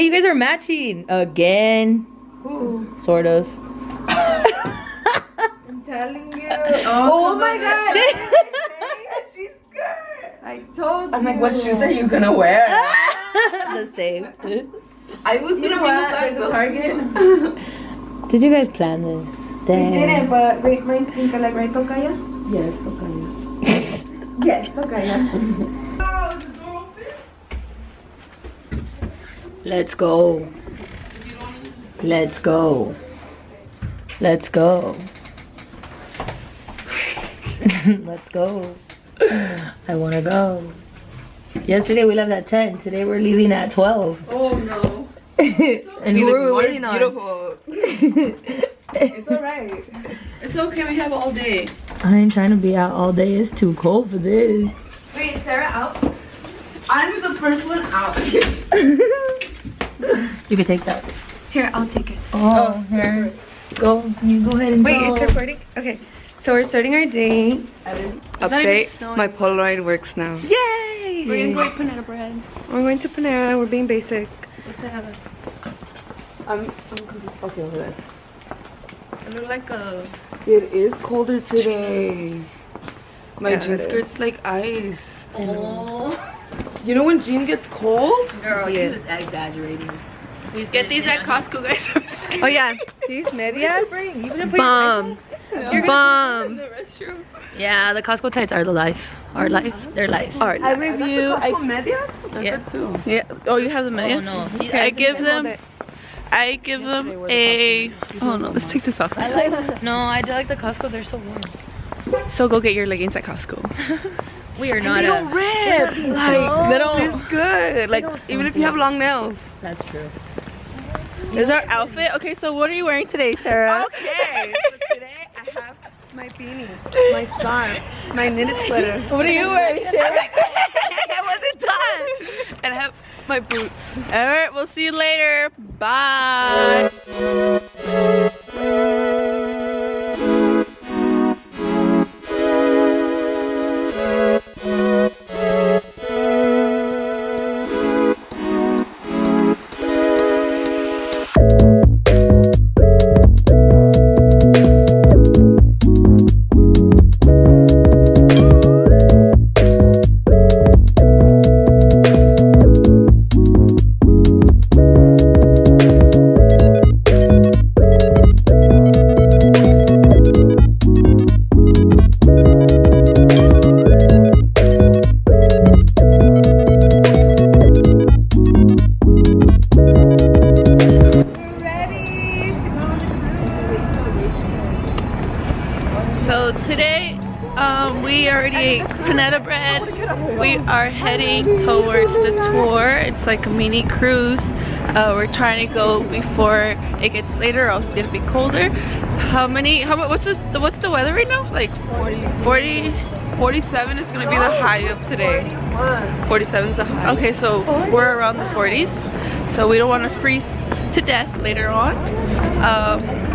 you guys are matching again. Who? Sort of. I'm telling you. Oh my god. She's good. I told you. I'm like, what shoes are you gonna wear? The same. I was gonna bring a black There's a Target. Did you guys plan this? We didn't, but mine's like right, Tokaya? Yes, Tokaya. Yes, Tokaya. Let's go. Let's go. Let's go. Let's go. I wanna go. Yesterday we left at 10. Today we're leaving at 12. Oh no. And who are we waiting on? Beautiful. It's alright. It's okay, we have all day. I ain't trying to be out all day. It's too cold for this. Wait, is Sarah out? I'm the first one out. You can take that. Here, I'll take it. Oh, here. Go. You go ahead and Wait, go. it's recording? Okay. So we're starting our day. Update. My Polaroid works now. Yay! We're gonna go eat Panera Bread. We're going to Panera. We're being basic. What's that? I'm confused. Okay, over there. It looks like a... It is colder today. My Yeah, jean it skirt's is. like ice. Oh. You know when jean gets cold? Girl, Yes. you was exaggerating. Get these at Costco, guys. Oh yeah, these medias. You gonna put Bomb. Bomb. the restroom. Yeah, the Costco tights are the life. Our life. Their life. Alright. I review. Medias? Yeah. Too. Yeah. Oh, you have the Oh medias? no. I give them a. Oh no, let's take this off. No, I do like the Costco. They're so warm. So go get your leggings at Costco. We are not They don't rip. Like They don't. it's good. Like even if you have long nails. That's true. Is our outfit okay? So what are you wearing today, Sarah? Okay. So today I have my beanie, my scarf, my knitted sweater. What are you wearing, Sarah? I wasn't done. And I have my boots. All right, we'll see you later. Bye. So today, we already ate Panera Bread. We are heading towards the tour. It's like a mini cruise. We're trying to go before it gets later, or else it's gonna be colder. What's the weather right now? Like 40, 47 is gonna be the high of today. 47 is the high. Okay, so we're around the 40s, so we don't want to freeze to death later on.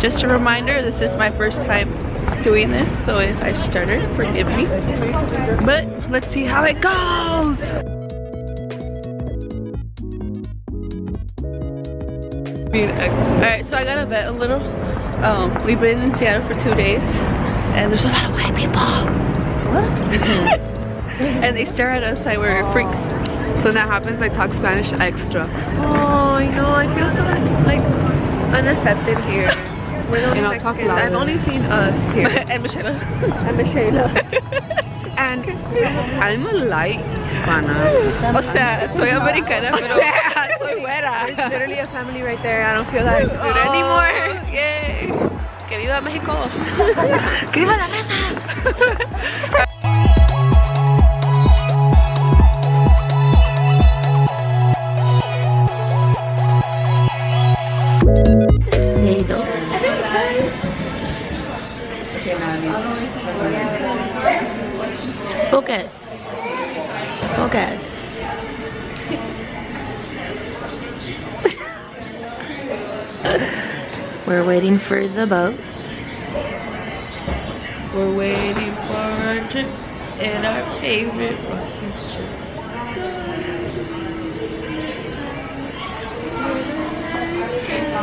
Just a reminder, this is my first time doing this, so if I stutter, forgive me. But let's see how it goes. Alright, so I gotta vet a little. We've been in Seattle for 2 days, and there's a lot of white people. What? And they stare at us like we're freaks. So when that happens, I talk Spanish extra. Oh, I know. I feel so like unaccepted here. We're the only And I'll talk Mexicans. I've louder. only seen us here. And Michelle. I'm Michelle. And I'm a light hispana. O sea, soy americana, pero soy güera. There's literally a family right there. I don't feel that excluded anymore. Yay. Que viva México. Que viva la raza. Focus. Focus. We're waiting for the boat. We're waiting for our trip in our favorite rocket ship. No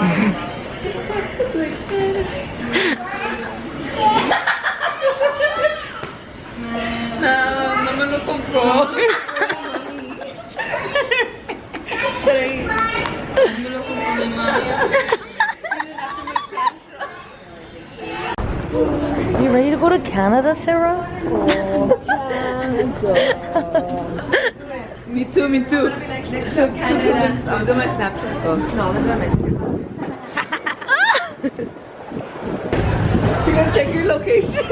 me lo compró. You ready to go to Canada, Sarah? Me too, me too. Next to Canada. I'll do my Snapchat. Oh. No, I'm gonna do my Instagram. You're gonna check your location.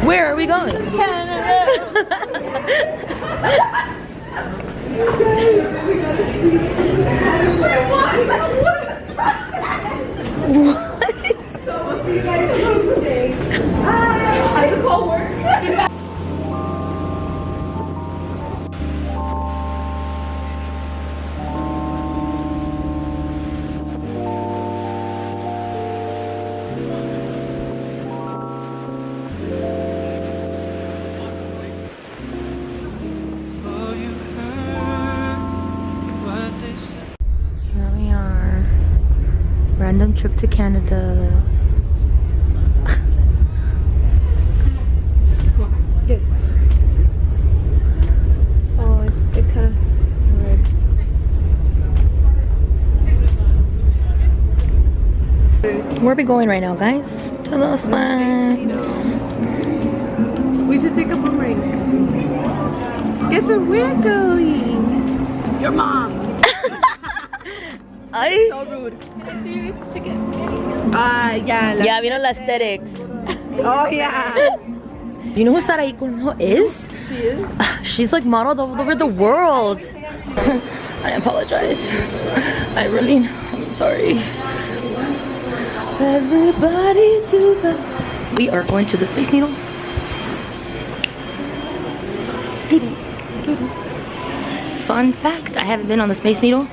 Where are we going? Canada. What? So we'll see you guys today. Hi. How's the call work? Here we are. Random trip to Canada. Yes. Oh, it kind of weird. Where are we going right now, guys? To the spa. We should take a boomerang. Guess where we're going? Your mom. So rude. Yeah, vino la aesthetics. Oh yeah. You know who Sarai Cornejo is? She is. She's like modeled all over the world. I apologize. I'm sorry. Everybody do the. We are going to the Space Needle. Fun fact, I haven't been on the Space Needle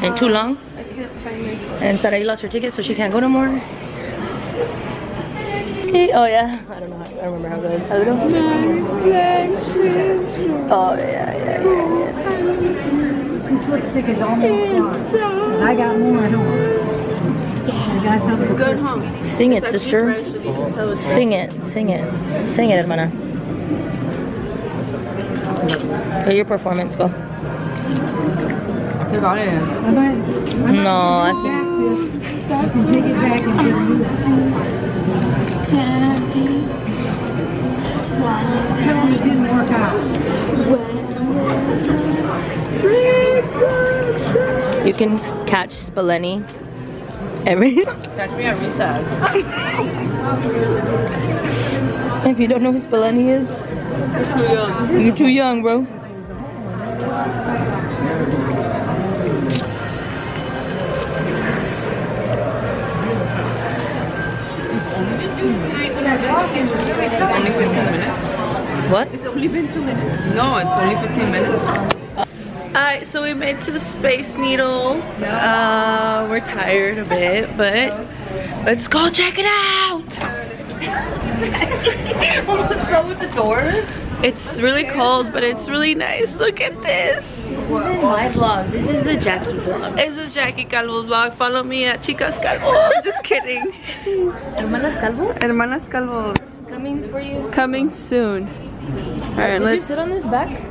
in too long. I can't find my phone. And Sarai lost her ticket, so she can't go no more. See? Oh yeah. I don't know. I don't remember how it goes. How's it go? Oh yeah. This lipstick is almost gone. I got more, I don't. I got something. It's good, huh? Sing it, It's actually sister. fresh, and you can tell it's Sing it. Sing it, hermana. Get your performance, go. I forgot it. No, that's And take it back and get a new suit. It didn't work out. you can catch Spaleni every. Catch me at recess. If you don't know who Spaleni is, you're too young, bro. Only 15 minutes. What? It's only been 2 minutes. No, it's only 15 minutes. Alright, so we made it to the Space Needle. We're tired a bit, but let's go check it out. Almost fell with the door. It's really cold, but it's really nice. Look at this. This is my vlog. This is the Jackie vlog. This is Jackie Calvo's vlog. Follow me at Chicas Calvo. I'm just kidding. Hermanas Calvo? Hermanas Calvos. Coming for you. Coming soon. Alright, Did you let's. sit on this back?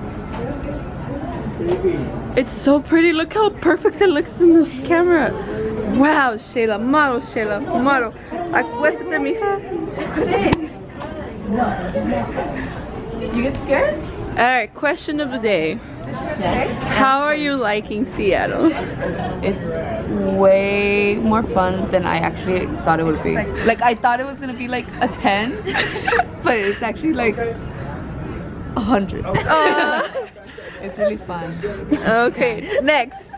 It's so pretty. Look how perfect it looks in this camera. Wow, Shayla. Model, Shayla. Model. Acuéstate, mija. You get scared? Alright, question of the day. How are you liking Seattle? It's way more fun than I actually thought it would be. Like I thought it was gonna be like a 10, but it's actually like 100. It's really fun. Okay, next.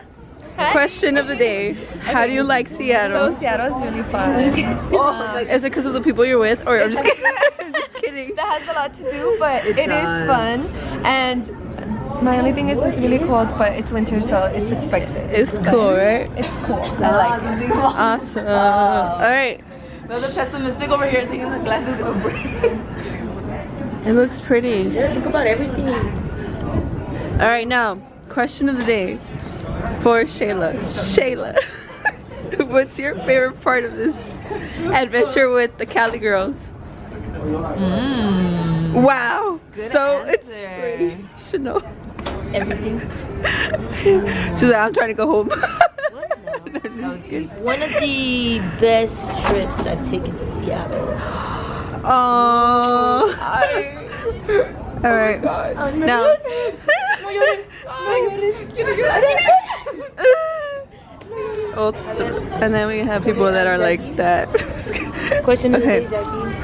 Question of the day. How do you like Seattle? So Seattle's really fun. Is it because of the people you're with? Or I'm just kidding. I'm just kidding. That has a lot to do, but it is fun. And my only thing is it's really cold, but it's winter, so it's expected. It's cool, right? It's cool. I like it. Awesome. Alright. There's a pessimistic over here thinking the glass is gonna break. It looks pretty. Think about everything. Alright, now, question of the day. for Shayla. Shayla, what's your favorite part of this adventure with the Cali girls? Wow. Good so answer. it's pretty. You should know. Everything. She's like, I'm trying to go home. That was good. One of the best trips I've taken to Seattle. Oh. All right. Now. Oh, and then we have people that are like that. Question of the Okay. day, Jackie.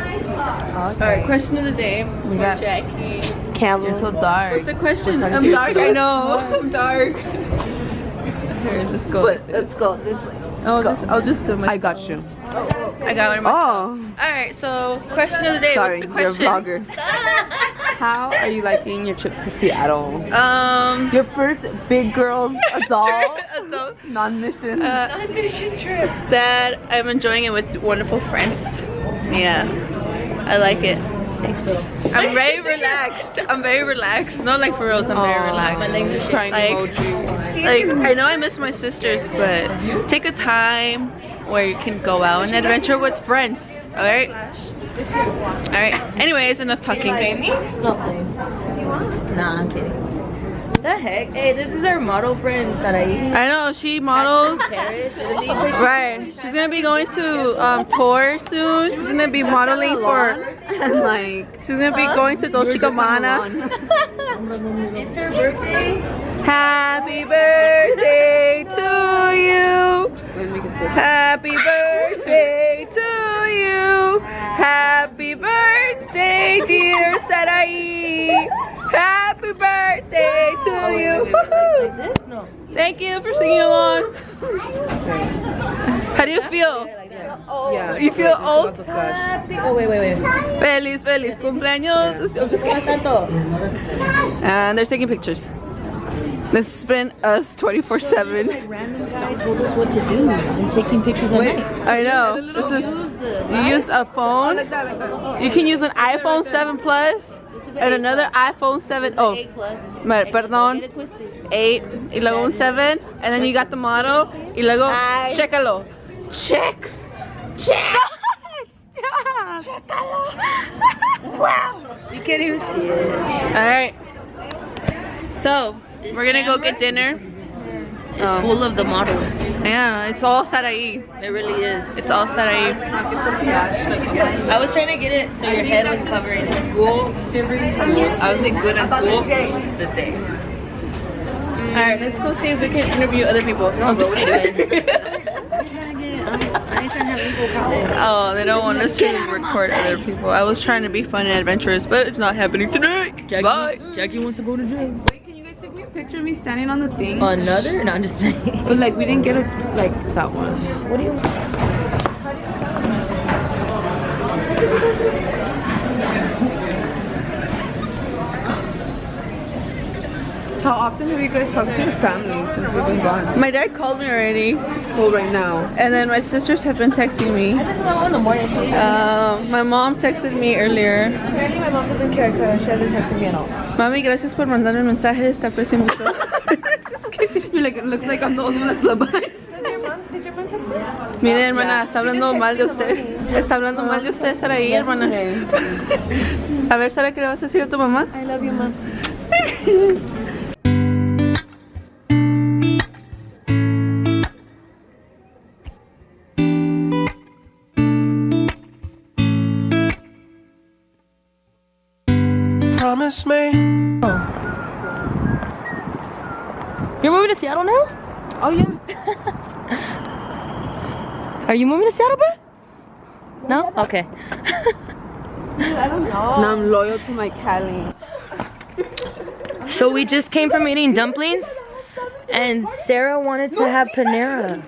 Alright, question of the day. We got Jackie. Callum. You're so dark. What's the question? We're I'm talking dark, to you. I know. I'm dark. Here, let's go. Wait, let's go this way. I'll just do it myself. I got you. I got it myself. Oh, Alright, so question of the day. sorry, What's the you're a question? vlogger. How are you liking your trip to Seattle? Your Your first big girl adult adult non-mission. non-mission trip. That I'm enjoying it with wonderful friends. Yeah, I like it. Thanks, bro. I'm very relaxed. I'm very relaxed. Not like for reals, I'm very relaxed. My legs are Crying Like, emoji. like I know I miss my sisters, but take a time where you can go out and adventure with friends. Alright? Alright. Anyways, enough talking. Not playing. Nah, I'm kidding. The heck? Hey, this is our model friend, Sarai. I know she models. Right. She's gonna be going to tour soon. She's gonna be modeling for. And like, She's gonna be going to Dolce Gabbana. It's her birthday. Happy birthday to you. when we can sit. Happy birthday to you. Happy birthday, dear Sarai. Happy birthday to you. Like this? No. Thank you for singing along. How do you feel? Yeah. You feel old? Happy. Oh, wait. Feliz, feliz cumpleaños. And they're taking pictures. This has been us 24/7. Like random guy told us what to do and taking pictures at night. I know. This is. You use a phone. You can use an iPhone 7 Plus and another iPhone 7. Oh, 8 plus. perdón. Get it twisted. 8 y luego un 7 and then you got the model y luego chécalo. Check. Wow. You can't even see it. Alright. So, we're gonna go get dinner. It's full of the models. Yeah, it's all Sarai. It really is. It's all Sarai. I was trying to get it so your head was covering it. I was like good and cool. The day. Alright, let's go see if we can interview other people. No, I'm just kidding. I ain't trying to have equal problems. Oh, they don't want us to record other people. I was trying to be fun and adventurous, but it's not happening today. Bye. Jackie wants to go to jail. Wait, can you guys take me a picture of me standing on the thing? Another? No, I'm just playing. But like, we didn't get it like that one. What do you? How often have you guys talked to your family since we've been gone? My dad called me already, Well, right now. and then my sisters have been texting me. My mom texted me earlier. Apparently my mom doesn't care because she hasn't texted me at all. Mami, gracias por mandarme el mensaje, te aprecio mucho. Just kidding. You're like, it looks like I'm the only one that's love. Did your mom text you? Mire, hermana, está hablando mal de usted. Está hablando mal de usted, Saraí, hermana. A ver, Sara, ¿qué le vas a decir a tu mamá? I love you, mom. Promise me. You're moving to Seattle now? Oh, yeah. Are you moving to Seattle, bro? No? Okay. Now I'm loyal to my Cali. So we just came from eating dumplings, and Sarah wanted to have Panera.